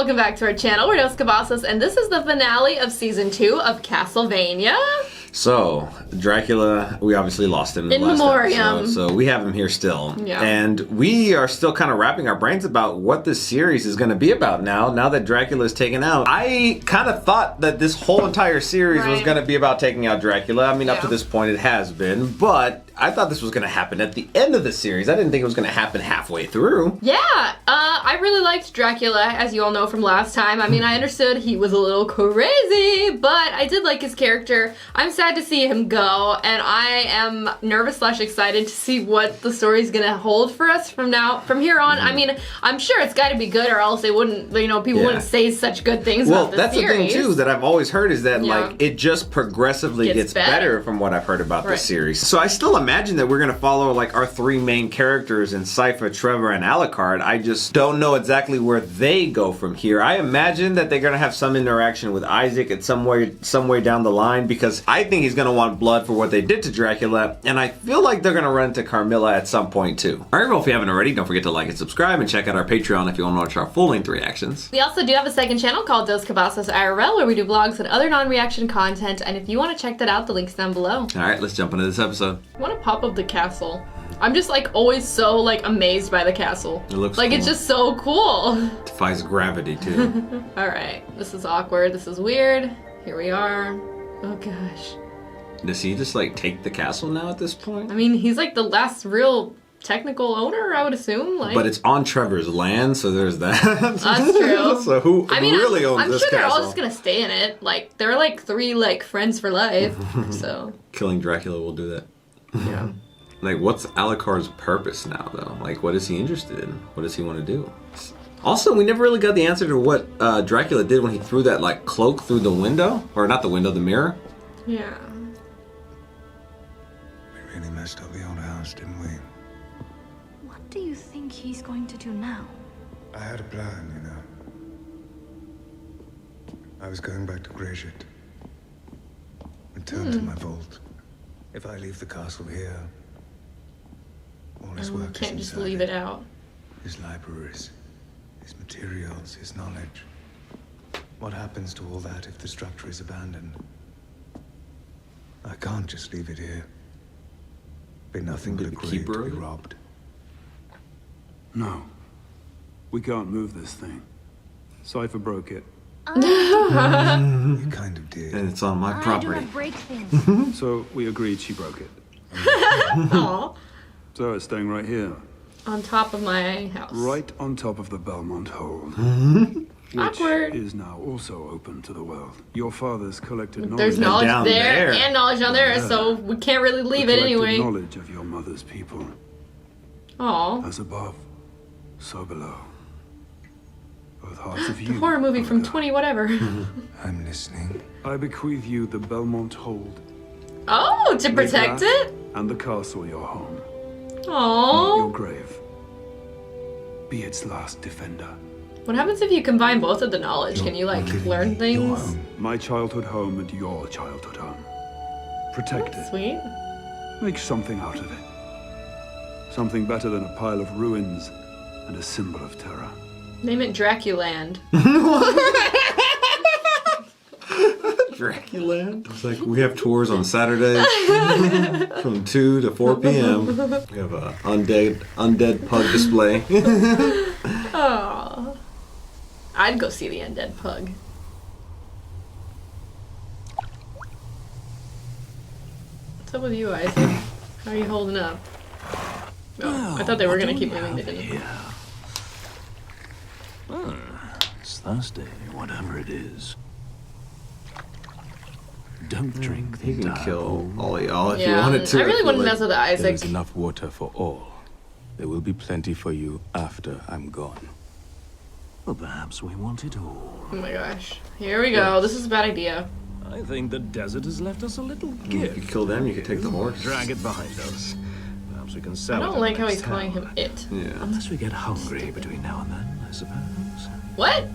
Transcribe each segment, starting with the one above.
welcome back to our channel. We're Dos Cabazos, and this is the finale of Season 2 of Castlevania. So, Dracula, we obviously lost him in the last memoriam. episode, so we have him here still. Yeah. And we are still kind of wrapping our brains about what this series is going to be about now that Dracula is taken out. I kind of thought that this whole entire series was going to be about taking out Dracula. I mean, up to this point it has been, but I thought this was going to happen at the end of the series. I didn't think it was going to happen halfway through. Yeah, I really liked Dracula, as you all know from last time. I mean, I understood he was a little crazy, but I did like his character. I'm sad to see him go, and I am nervous/excited to see what the story's gonna hold for us from here on. I mean, I'm sure it's got to be good, or else they wouldn't, people wouldn't say such good things about the that's series. the thing too that I've always heard is that like it just progressively gets better from what I've heard about this series. So I still imagine that we're gonna follow like our three main characters in Cypher, Trevor, and Alucard. I just don't know exactly where they go from here. I imagine that they're gonna have some interaction with Isaac at some way down the line, because I think he's gonna want blood for what they did to Dracula, and I feel like they're gonna run into Carmilla at some point too. Alright, well, if you haven't already, don't forget to like and subscribe, and check out our Patreon if you want to watch our full-length reactions. We also do have a second channel called Dos Cabazos IRL, where we do vlogs and other non-reaction content, and if you want to check that out, the link's down below. Alright, let's jump into this episode. I want to pop up the castle. I'm just like always so like amazed by the castle. It looks like cool. It's just so cool. Defies gravity too. Alright, this is awkward, this is weird. Here we are. Oh gosh. Does he just like take the castle now at this point? I mean, he's like the last real technical owner, I would assume. But it's on Trevor's land, so there's that. That's true. So who really owns this castle? I'm sure they're all just gonna stay in it. Like, they're like three like friends for life. So killing Dracula will do that. Yeah. Like, what's Alucard's purpose now, though? Like, what is he interested in? What does he want to do? Also, we never really got the answer to what Dracula did when he threw that, like, cloak through the window. Or not the window, the mirror. Yeah. We really messed up the old house, didn't we? What do you think he's going to do now? I had a plan, you know. I was going back to Greyshit. Return to my vault. If I leave the castle here, all his work can't is just inside leave it out. His libraries, his materials, his knowledge. What happens to all that if the structure is abandoned? I can't just leave it here. Be nothing but a grave to be robbed. No. We can't move this thing. Cypher broke it. You kind of did. And it's on my property. I don't break things. So we agreed she broke it. Aw. So it's staying right here. On top of my house. Right on top of the Belmont Hold. Which Awkward. is now also open to the world. Your father's collected knowledge. There's knowledge down there there. and knowledge down there, so we can't really leave it anyway. Knowledge of your mother's people. Aw. As above, so below. Both hearts of you. Horror movie from 20 whatever. I'm listening. I bequeath you the Belmont Hold. Oh, to Make protect that it? And the castle your home. Aww. Your grave. Be its last defender. What happens if you combine both of the knowledge? Can you like learn things? My childhood home and your childhood home. Protect it. Sweet. Make something out of it. Something better than a pile of ruins and a symbol of terror. Name it Draculand. Draculand? It's like we have tours on Saturdays from 2 to 4 p.m. We have a undead pug display. Aww. I'd go see the undead pug. What's up with you, Isaac? How are you holding up? Oh, I thought they were gonna keep moving. They didn't. It's Thursday, whatever it is. Don't drink the He can entire kill bowl. all of y'all if you Yeah, wanted to. I really wouldn't like, mess with There Isaac. is enough water for all. There will be plenty for you after I'm gone. Well, perhaps we want it all. Oh my gosh. Here we go. This is a bad idea. I think the desert has left us a little You gift. could kill them, you could take the horse. Drag it behind us. Perhaps we can I sell it. don't in like the how next he's calling town. him it. Yeah. Unless we get hungry between now and then, I suppose. What?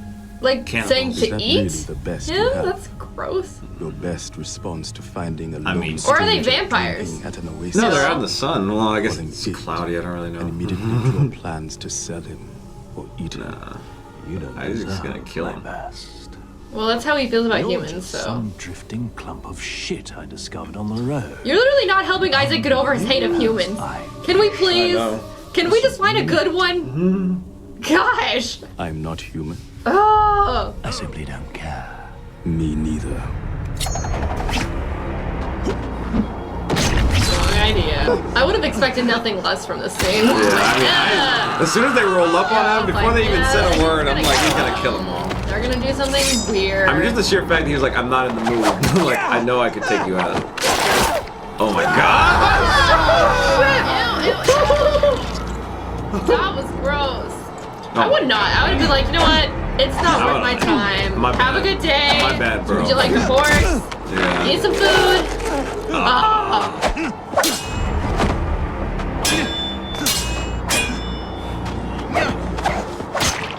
Like Cannibals. saying Is to that eat? really the best you Him? have? That's gross. Your best response to finding a I lone mean- Or are they stranger vampires? drinking at an oasis? No, they're out in the sun. Well, I guess Well, it's indeed. cloudy. I don't really know. And immediately draw plans to sell him or eat him. Nah. You don't I was just gonna deserve kill my him. best. Well, that's how he feels about You're humans, just so. some drifting clump of shit I discovered on the road. You're literally not helping Isaac get over his hate of humans. Can we please? Can we just find a good one? Gosh! I'm not human. Oh! I simply don't care. Me neither. Wrong idea. I would have expected nothing less from this scene. Yeah, as soon as they roll up on him, before they even said a word, I'm like, he's gonna kill them all. They're gonna do something weird. I mean, just the sheer fact that he was like, I'm not in the mood. Like, I know I could take you out. Oh my god! That was gross. I would not. I would have been like, you know what? It's not worth my time. Have a good day. My bad, bro. Would you like a horse? Yeah. Need some food?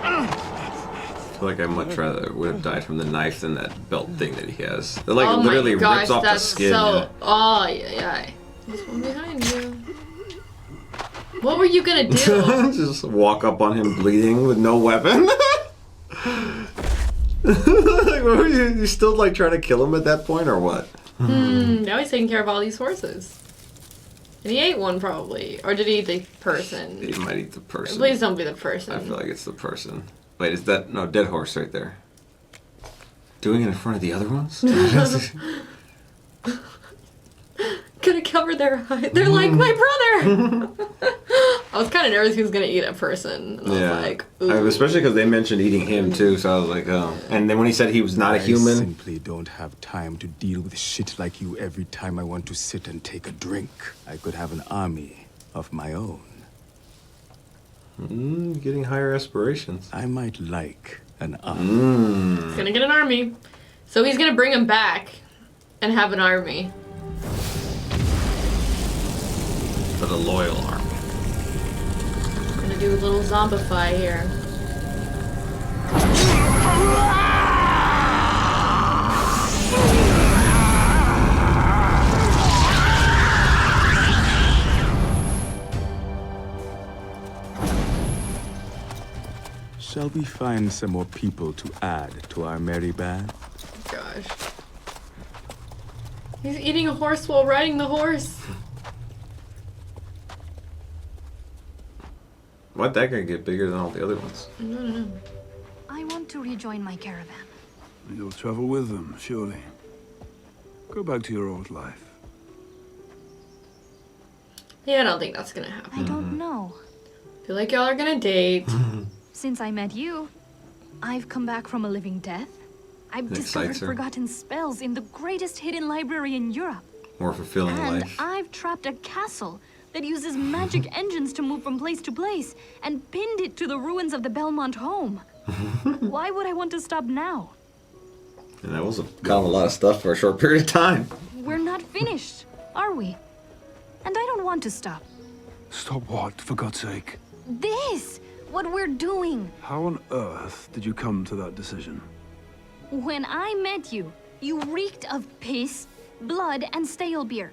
I feel like I much rather would have died from the knife than that belt thing that he has. It like Oh literally my gosh, rips off the that's skin. so. Oh yeah. There's one behind you. What were you gonna do? Just walk up on him bleeding with no weapon. Like, what were you still like trying to kill him at that point or what? Now he's taking care of all these horses. And he ate one probably. Or did he eat the person? He might eat the person. Please don't be the person. I feel like it's the person. Wait, is that no dead horse right there? Doing it in front of the other ones? Gonna cover their eyes. They're like, my brother! I was kind of nervous he was gonna eat a person. And Yeah. I was like, Especially because they mentioned eating him too, so I was like, oh. And then when he said he was not a I human, simply don't have time to deal with shit like you every time I want to sit and take a drink. I could have an army of my own. getting higher aspirations. I might like an army. he's gonna get an army. So he's gonna bring him back and have an army. For the loyal army. Gonna do a little zombify here. Shall we find some more people to add to our merry band? Gosh. He's eating a horse while riding the horse. Why'd that guy get bigger than all the other ones? I want to rejoin my caravan. You'll travel with them, surely. Go back to your old life. Yeah, I don't think that's gonna happen. I don't know. Feel like y'all are gonna date. Since I met you, I've come back from a living death. I've discovered excites her. forgotten spells in the greatest hidden library in Europe. More fulfilling And life. I've trapped a castle that uses magic engines to move from place to place and pinned it to the ruins of the Belmont home. Why would I want to stop now? And that was kind of a lot of stuff for a short period of time. We're not finished, are we? And I don't want to stop. Stop what, for God's sake? This! What we're doing! How on earth did you come to that decision? When I met you, you reeked of piss, blood, and stale beer.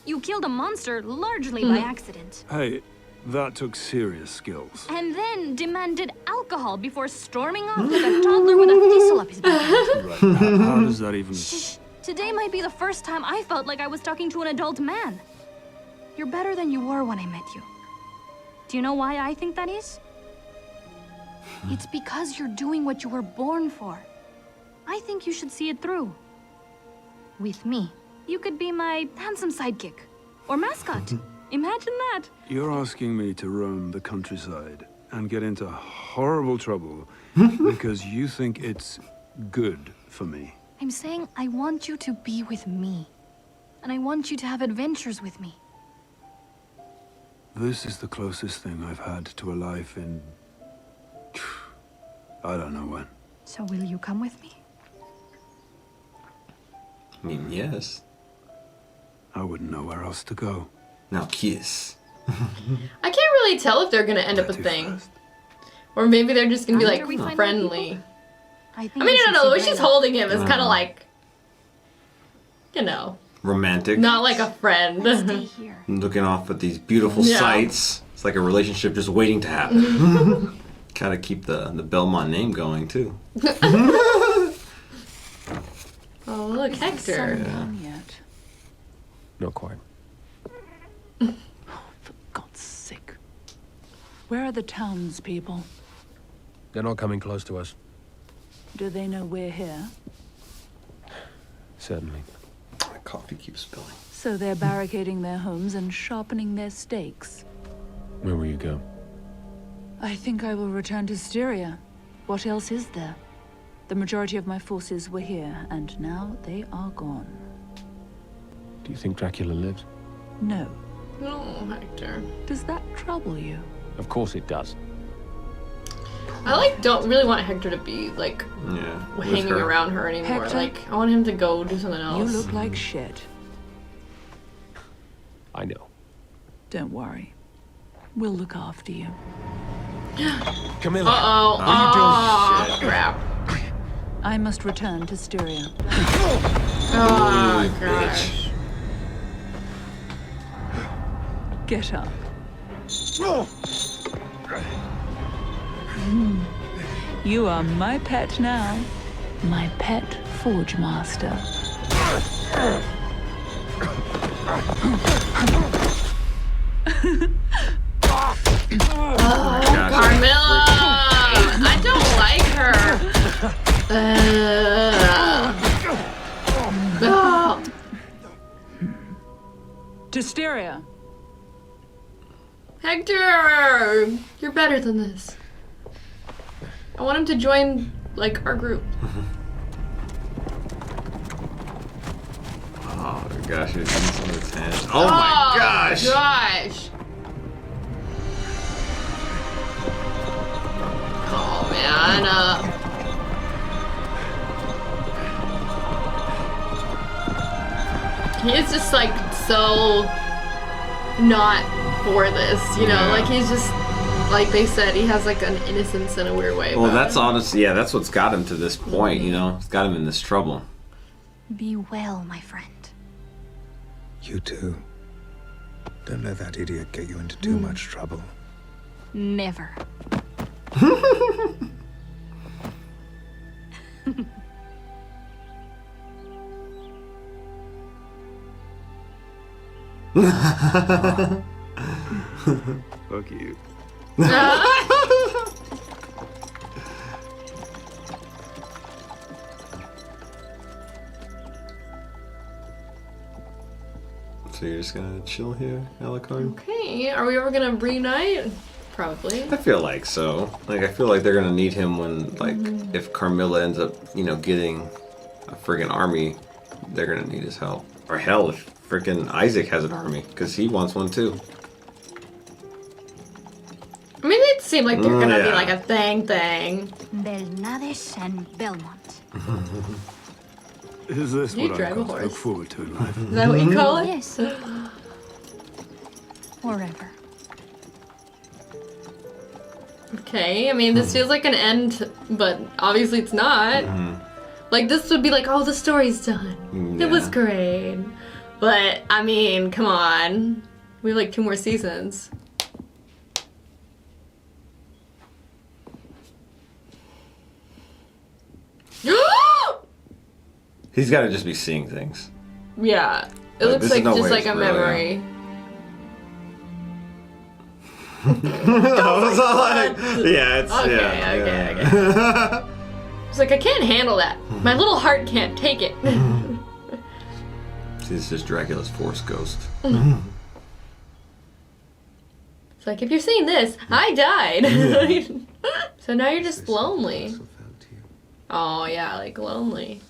You killed a monster largely by accident. Hey, that took serious skills. And then demanded alcohol before storming off like a toddler with a thistle up his back. Right, how does that even... Shh. Today might be the first time I felt like I was talking to an adult man. You're better than you were when I met you. Do you know why I think that is? It's because you're doing what you were born for. I think you should see it through. With me, you could be my handsome sidekick. Or mascot. Imagine that. You're asking me to roam the countryside and get into horrible trouble because you think it's good for me. I'm saying I want you to be with me. And I want you to have adventures with me. This is the closest thing I've had to a life in... I don't know when. So will you come with me? I mean, yes. I wouldn't know where else to go. Now kiss. I can't really tell if they're gonna end up a Too thing. fast. Or maybe they're just gonna be After we like find friendly. I I think mean, you I don't should know. The way see she's Bella. holding him is kind of like, you know, Romantic. not like a friend. Stay here. Looking off at these beautiful Yeah. sights. It's like a relationship just waiting to happen. Gotta keep the Belmont name going too. Oh, look, Hector. Done yet? Not quite. For God's sake. Where are the townspeople? They're not coming close to us. Do they know we're here? Certainly. My coffee keeps spilling. So they're barricading their homes and sharpening their stakes. Where will you go? I think I will return to Styria. What else is there? The majority of my forces were here, and now they are gone. Do you think Dracula lives? No. No, Hector. Does that trouble you? Of course it does. I don't really want Hector to be Yeah. hanging around her anymore. Hector? I want him to go do something else. You look like shit. I know. Don't worry. We'll look after you. Camilla! Uh-oh. Oh, crap. I must return to Styria. Oh, gosh. Get up. You are my pet now. My pet forge master. Carmilla! I don't like her. To Styria. Hector! You're better than this. I want him to join, our group. Oh gosh, it's in some of his hands. Oh my gosh! Gosh! Oh man. He is just so not for this, you know? He's just, like they said, he has an innocence in a weird way. Well, that's honestly, that's what's got him to this point, you know? It's got him in this trouble. Be well, my friend. You too. Don't let that idiot get you into too much trouble. Never. Fuck you. So you're just gonna chill here, Alucard? Okay, are we ever gonna reunite? Probably. I feel like so. I feel like they're gonna need him when, if Carmilla ends up, getting a friggin' army, they're gonna need his help. Or hell, if frickin' Isaac has an army, because he wants one too. I mean, it seemed like they're gonna be a thing. Belnades and Belmont. Is this You what drive I've a got to look horse. forward to in life? Is that what you call it? Yes. Forever. Okay, I mean, this feels like an end, but obviously it's not. This would be oh, the story's done. It was great. But, I mean, come on. We have 2 more seasons. He's gotta just be seeing things. Yeah. It looks this is no just way like it's a real, memory. I was all it's... Okay. It's I can't handle that. My little heart can't take it. See, it's just Dracula's Force Ghost. It's if you're seeing this, I died. So now you're just lonely. Also felt to you Oh, yeah, lonely.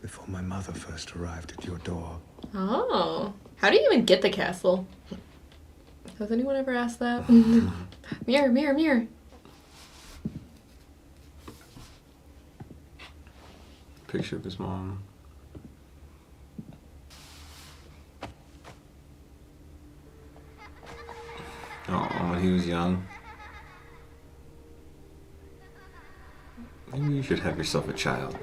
before my mother first arrived at your door. Oh. How do you even get the castle? Has anyone ever asked that? Mirror, mirror, mirror. Picture of his mom. Oh, when he was young. Maybe you should have yourself a child.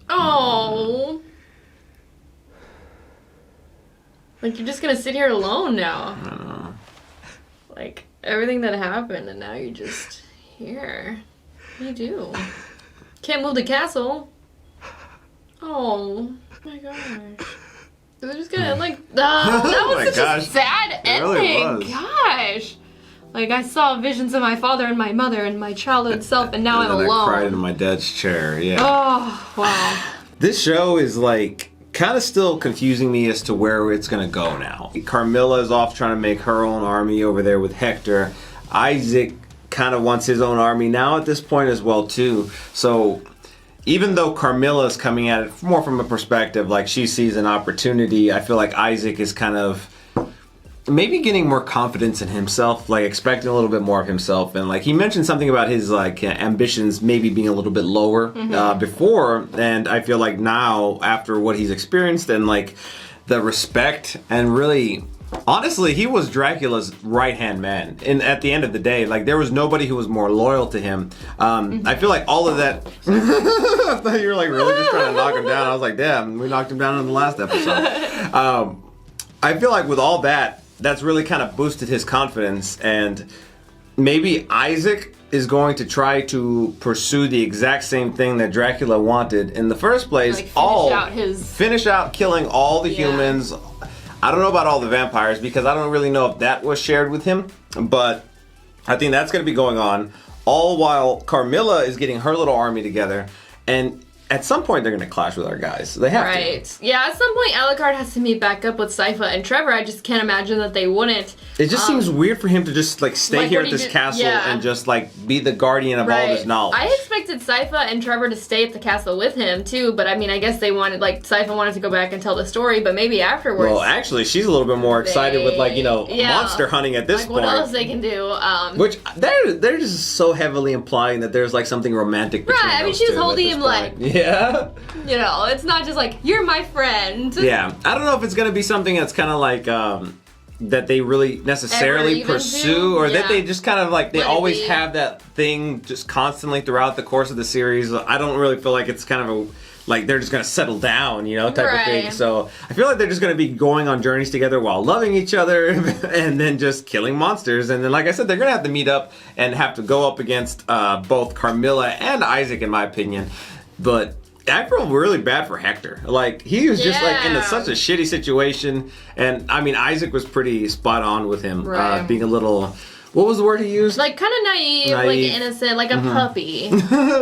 Oh. Like, you're just gonna sit here alone now. I don't know. Like, everything that happened, and now you're just here. What do you do? Can't move the castle. Oh my gosh. They're just gonna, like, that was such a sad ending. Really was. Gosh. Like, I saw visions of my father and my mother and my childhood self, and now I'm alone. I cried in my dad's chair, yeah. Oh, wow. This show is, like, kind of still confusing me as to where it's going to go now. Carmilla is off trying to make her own army over there with Hector. Isaac kind of wants his own army now at this point as well, too. So even though Carmilla is coming at it more from a perspective, like, she sees an opportunity, I feel like Isaac is kind of maybe getting more confidence in himself, like expecting a little bit more of himself. And like he mentioned something about his like ambitions maybe being a little bit lower before, and I feel like now after what he's experienced and like the respect and really honestly he was Dracula's right-hand man, and at the end of the day like there was nobody who was more loyal to him. I feel like all of that I thought you were like really just trying to knock him down. I was like, damn, we knocked him down in the last episode. I feel like with all that, that's really kind of boosted his confidence, and maybe Isaac is going to try to pursue the exact same thing that Dracula wanted in the first place. Like finish out killing all the humans. I don't know about all the vampires because I don't really know if that was shared with him, but I think that's going to be going on all while Carmilla is getting her little army together, and at some point they're going to clash with our guys. They have to. Right. Yeah, at some point Alucard has to meet back up with Sypha and Trevor. I just can't imagine that they wouldn't. It just seems weird for him to just like stay like, here at this castle and just like be the guardian of all this knowledge. I expected Sypha and Trevor to stay at the castle with him too, but I mean I guess they wanted like Sypha wanted to go back and tell the story, but maybe afterwards. Well, actually she's a little bit more excited with like, you know, monster hunting at this point. What else they can do. Which they're just so heavily implying that there's like something romantic between I mean she was holding him like you know, it's not just like, you're my friend. Yeah. I don't know if it's going to be something that's kind of like, that they really necessarily pursue, or that they just kind of like, they always have that thing just constantly throughout the course of the series. I don't really feel like it's kind of like they're just going to settle down, you know, type of thing. So I feel like they're just going to be going on journeys together while loving each other and then just killing monsters. And then, like I said, they're going to have to meet up and have to go up against both Carmilla and Isaac, in my opinion. But I feel really bad for Hector. Like, he was just like in such a shitty situation. And I mean, Isaac was pretty spot on with him, being a little, what was the word he used? Like kind of naive, like innocent, like a puppy.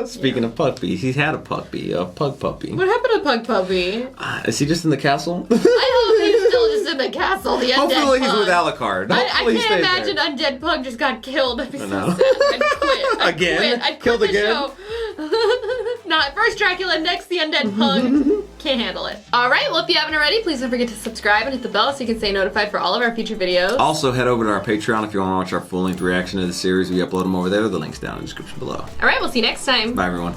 Speaking of puppies, he's had a puppy, a pug puppy. What happened to Pug Puppy? Is he just in the castle? I hope he's still just in the castle, the undead Hopefully he's pug. with Alucard. I can't imagine undead pug just got killed. I'd be so sad. I'd quit. I'd quit the show. Not first Dracula, next the undead pug. Can't handle it. Alright, well if you haven't already, please don't forget to subscribe and hit the bell so you can stay notified for all of our future videos. Also head over to our Patreon if you want to watch our full-length reaction to the series. We upload them over there. The link's down in the description below. Alright, we'll see you next time. Bye everyone.